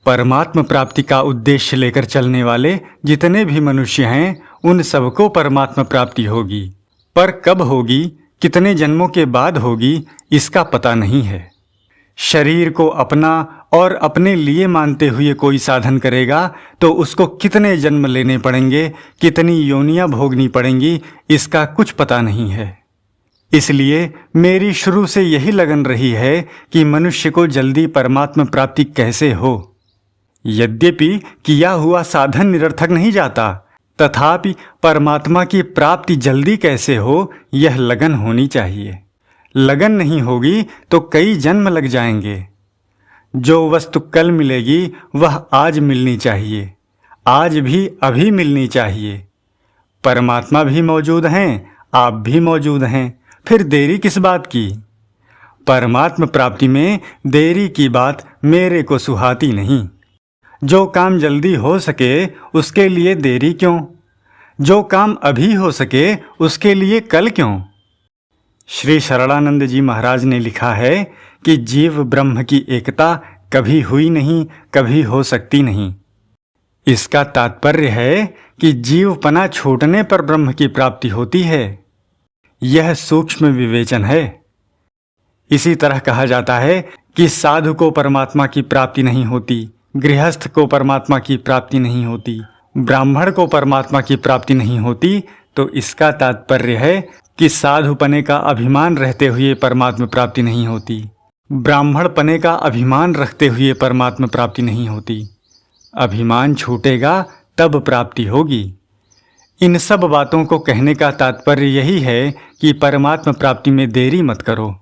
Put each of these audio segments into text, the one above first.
परमात्म प्राप्ति का उद्देश्य लेकर चलने वाले जितने भी मनुष्य हैं उन सबको परमात्म प्राप्ति होगी, पर कब होगी, कितने जन्मों के बाद होगी, इसका पता नहीं है। शरीर को अपना और अपने लिए मानते हुए कोई साधन करेगा तो उसको कितने जन्म लेने पड़ेंगे, कितनी योनियां भोगनी पड़ेंगी, इसका कुछ पता नहीं है। इसलिए मेरी शुरू से यही लगन रही है कि मनुष्य को जल्दी परमात्म प्राप्ति कैसे हो। यद्यपि किया हुआ साधन निरर्थक नहीं जाता, तथापि परमात्मा की प्राप्ति जल्दी कैसे हो, यह लगन होनी चाहिए। लगन नहीं होगी तो कई जन्म लग जाएंगे। जो वस्तु कल मिलेगी वह आज मिलनी चाहिए, आज भी अभी मिलनी चाहिए। परमात्मा भी मौजूद हैं, आप भी मौजूद हैं, फिर देरी किस बात की। परमात्म प्राप्ति में देरी की बात मेरे को सुहाती नहीं। जो काम जल्दी हो सके उसके लिए देरी क्यों, जो काम अभी हो सके उसके लिए कल क्यों। श्री शरणानंद जी महाराज ने लिखा है कि जीव ब्रह्म की एकता कभी हुई नहीं, कभी हो सकती नहीं। इसका तात्पर्य है कि जीवपना छूटने पर ब्रह्म की प्राप्ति होती है। यह सूक्ष्म विवेचन है। इसी तरह कहा जाता है कि साधु को परमात्मा की प्राप्ति नहीं होती, गृहस्थ को परमात्मा की प्राप्ति नहीं होती, ब्राह्मण को परमात्मा की प्राप्ति नहीं होती, तो इसका तात्पर्य है कि साधुपने का अभिमान रहते हुए परमात्मा प्राप्ति नहीं होती, ब्राह्मण पने का अभिमान रखते हुए परमात्मा प्राप्ति नहीं होती। अभिमान छूटेगा तब प्राप्ति होगी। इन सब बातों को कहने का तात्पर्य यही है कि परमात्मा प्राप्ति में देरी मत करो।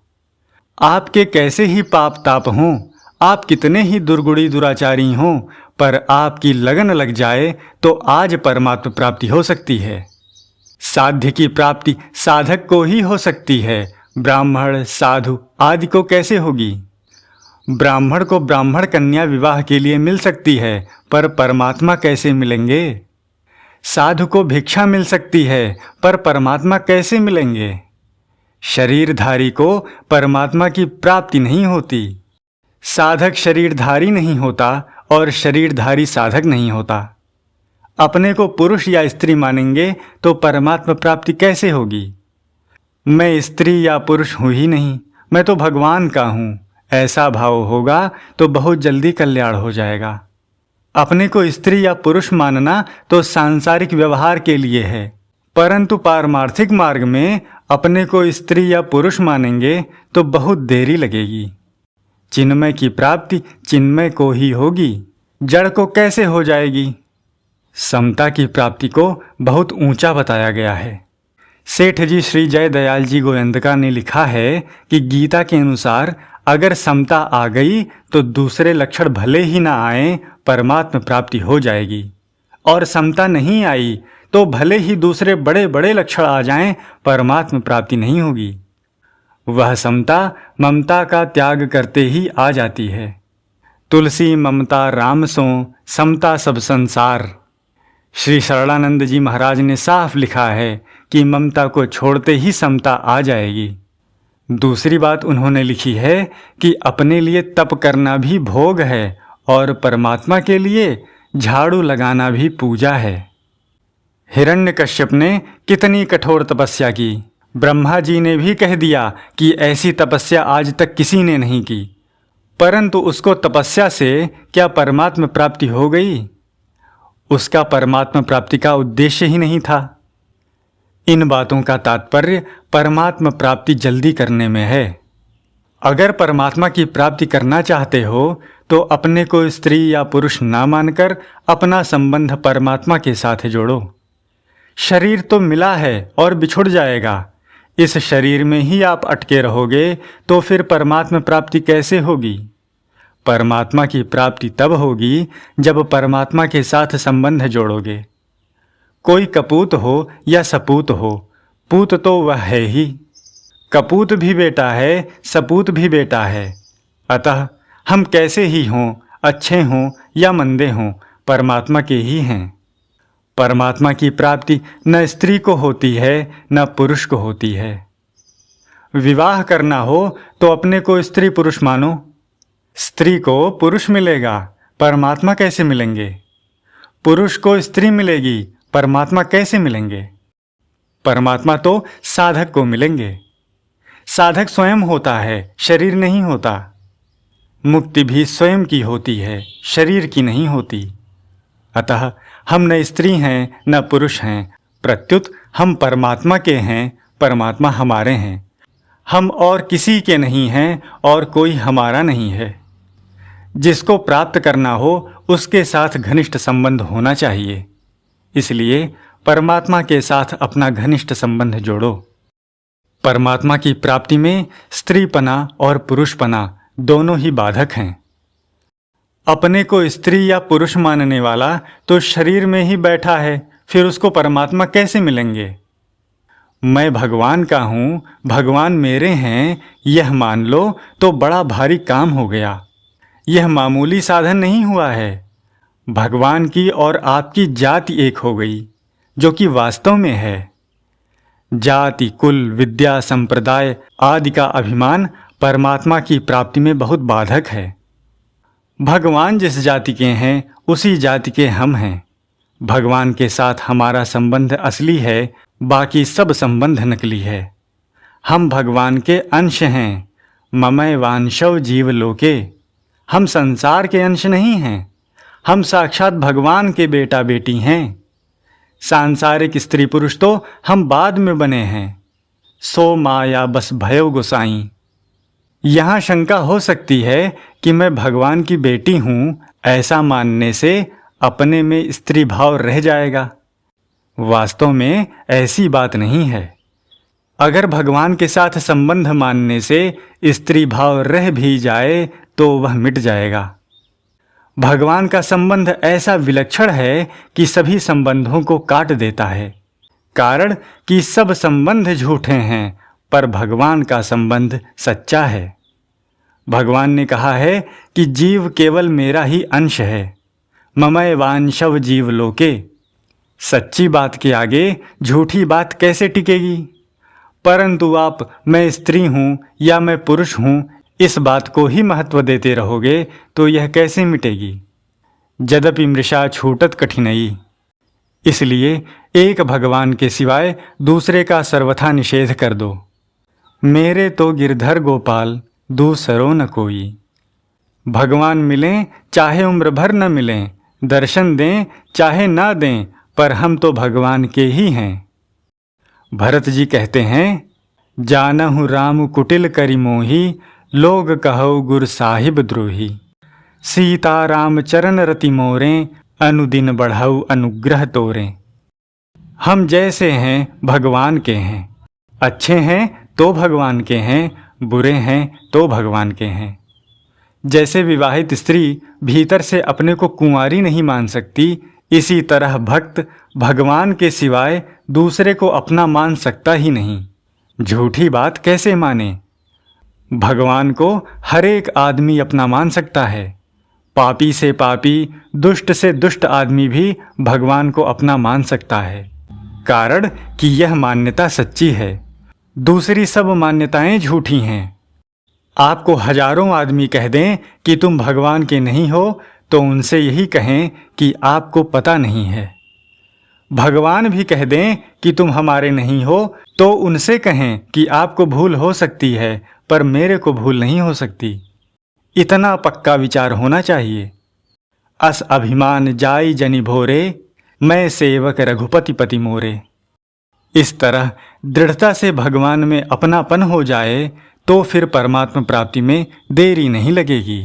आपके कैसे ही पाप ताप हों, आप कितने ही दुर्गुणी दुराचारी हों, पर आपकी लगन लग जाए तो आज परमात्मा प्राप्ति हो सकती है। साध्य की प्राप्ति साधक को ही हो सकती है, ब्राह्मण साधु आदि को कैसे होगी। ब्राह्मण को ब्राह्मण कन्या विवाह के लिए मिल सकती है, पर परमात्मा कैसे मिलेंगे। साधु को भिक्षा मिल सकती है, पर परमात्मा कैसे मिलेंगे। शरीरधारी को परमात्मा की प्राप्ति नहीं होती। साधक शरीरधारी नहीं होता और शरीरधारी साधक नहीं होता। अपने को पुरुष या स्त्री मानेंगे तो परमात्मा प्राप्ति कैसे होगी। मैं स्त्री या पुरुष हूँ ही नहीं, मैं तो भगवान का हूँ, ऐसा भाव होगा तो बहुत जल्दी कल्याण हो जाएगा। अपने को स्त्री या पुरुष मानना तो सांसारिक व्यवहार के लिए है, परंतु पारमार्थिक मार्ग में अपने को स्त्री या पुरुष मानेंगे तो बहुत देरी लगेगी। चिन्मय की प्राप्ति चिन्मय को ही होगी, जड़ को कैसे हो जाएगी। समता की प्राप्ति को बहुत ऊंचा बताया गया है। सेठ जी श्री जय दयाल जी गोयंदका ने लिखा है कि गीता के अनुसार अगर समता आ गई तो दूसरे लक्षण भले ही ना आए, परमात्म प्राप्ति हो जाएगी, और समता नहीं आई तो भले ही दूसरे बड़े बड़े लक्षण आ जाएं, परमात्म प्राप्ति नहीं होगी। वह समता ममता का त्याग करते ही आ जाती है। तुलसी ममता राम सो, समता सब संसार। श्री शरणानंद जी महाराज ने साफ लिखा है कि ममता को छोड़ते ही समता आ जाएगी। दूसरी बात उन्होंने लिखी है कि अपने लिए तप करना भी भोग है और परमात्मा के लिए झाड़ू लगाना भी पूजा है। हिरण्यकश्यप ने कितनी कठोर तपस्या की, ब्रह्मा जी ने भी कह दिया कि ऐसी तपस्या आज तक किसी ने नहीं की, परंतु उसको तपस्या से क्या परमात्मा प्राप्ति हो गई। उसका परमात्मा प्राप्ति का उद्देश्य ही नहीं था। इन बातों का तात्पर्य परमात्मा प्राप्ति जल्दी करने में है। अगर परमात्मा की प्राप्ति करना चाहते हो तो अपने को स्त्री या पुरुष ना मानकर अपना संबंध परमात्मा के साथ जोड़ो। शरीर तो मिला है और बिछुड़ जाएगा, इस शरीर में ही आप अटके रहोगे तो फिर परमात्मा प्राप्ति कैसे होगी। परमात्मा की प्राप्ति तब होगी जब परमात्मा के साथ संबंध जोड़ोगे। कोई कपूत हो या सपूत हो, पूत तो वह है ही। कपूत भी बेटा है, सपूत भी बेटा है। अतः हम कैसे ही हों, अच्छे हों या मंदे हों, परमात्मा के ही हैं। परमात्मा की प्राप्ति न स्त्री को होती है न पुरुष को होती है। विवाह करना हो तो अपने को स्त्री पुरुष मानो। स्त्री को पुरुष मिलेगा परमात्मा कैसे मिलेंगे? पुरुष को स्त्री मिलेगी, परमात्मा कैसे मिलेंगे? परमात्मा तो साधक को मिलेंगे। साधक स्वयं होता है, शरीर नहीं होता। मुक्ति भी स्वयं की होती है, शरीर की नहीं होती। अतः हम न स्त्री हैं न पुरुष हैं, प्रत्युत हम परमात्मा के हैं, परमात्मा हमारे हैं। हम और किसी के नहीं हैं और कोई हमारा नहीं है। जिसको प्राप्त करना हो उसके साथ घनिष्ठ संबंध होना चाहिए। इसलिए परमात्मा के साथ अपना घनिष्ठ संबंध जोड़ो। परमात्मा की प्राप्ति में स्त्रीपना और पुरुषपना दोनों ही बाधक हैं। अपने को स्त्री या पुरुष मानने वाला तो शरीर में ही बैठा है, फिर उसको परमात्मा कैसे मिलेंगे? मैं भगवान का हूँ, भगवान मेरे हैं, यह मान लो तो बड़ा भारी काम हो गया। यह मामूली साधन नहीं हुआ है। भगवान की और आपकी जाति एक हो गई, जो कि वास्तव में है। जाति, कुल, विद्या, संप्रदाय आदि का अभिमान परमात्मा की प्राप्ति में बहुत बाधक है। भगवान जिस जाति के हैं उसी जाति के हम हैं। भगवान के साथ हमारा संबंध असली है, बाकी सब संबंध नकली है। हम भगवान के अंश हैं। ममैवांशौ वांशव जीव लोके। हम संसार के अंश नहीं हैं। हम साक्षात भगवान के बेटा बेटी हैं। सांसारिक स्त्री पुरुष तो हम बाद में बने हैं। सो माया बस भयो गोसाई। यहाँ शंका हो सकती है कि मैं भगवान की बेटी हूँ, ऐसा मानने से अपने में स्त्री भाव रह जाएगा। वास्तव में ऐसी बात नहीं है। अगर भगवान के साथ संबंध मानने से स्त्री भाव रह भी जाए तो वह मिट जाएगा। भगवान का संबंध ऐसा विलक्षण है कि सभी संबंधों को काट देता है। कारण कि सब संबंध झूठे हैं, पर भगवान का संबंध सच्चा है। भगवान ने कहा है कि जीव केवल मेरा ही अंश है। ममैवांशव जीव लोके। सच्ची बात के आगे झूठी बात कैसे टिकेगी? परंतु आप मैं स्त्री हूँ या मैं पुरुष हूँ, इस बात को ही महत्व देते रहोगे तो यह कैसे मिटेगी? यद्यपि मृषा छूटत कठिनाई। इसलिए एक भगवान के सिवाय दूसरे का सर्वथा निषेध कर दो। मेरे तो गिरधर गोपाल दूसरो न कोई। भगवान मिलें चाहे उम्र भर न मिलें, दर्शन दें चाहे ना दें, पर हम तो भगवान के ही हैं। भरत जी कहते हैं, जानहु राम कुटिल करि मोही, लोग कहो गुर साहिब द्रोही। सीता राम चरण रति मोरे, अनुदिन बढ़ाऊ अनुग्रह तोरे। हम जैसे हैं भगवान के हैं। अच्छे हैं तो भगवान के हैं, बुरे हैं तो भगवान के हैं। जैसे विवाहित स्त्री भीतर से अपने को कुंवारी नहीं मान सकती, इसी तरह भक्त भगवान के सिवाय दूसरे को अपना मान सकता ही नहीं। झूठी बात कैसे माने? भगवान को हर एक आदमी अपना मान सकता है। पापी से पापी, दुष्ट से दुष्ट आदमी भी भगवान को अपना मान सकता है। कारण कि यह मान्यता सच्ची है, दूसरी सब मान्यताएं झूठी हैं। आपको हजारों आदमी कह दें कि तुम भगवान के नहीं हो, तो उनसे यही कहें कि आपको पता नहीं है। भगवान भी कह दें कि तुम हमारे नहीं हो, तो उनसे कहें कि आपको भूल हो सकती है, पर मेरे को भूल नहीं हो सकती। इतना पक्का विचार होना चाहिए। अस अभिमान जाई जनि भोरे, मैं सेवक रघुपति पति मोरे। इस तरह दृढ़ता से भगवान में अपनापन हो जाए तो फिर परमात्मा प्राप्ति में देरी नहीं लगेगी।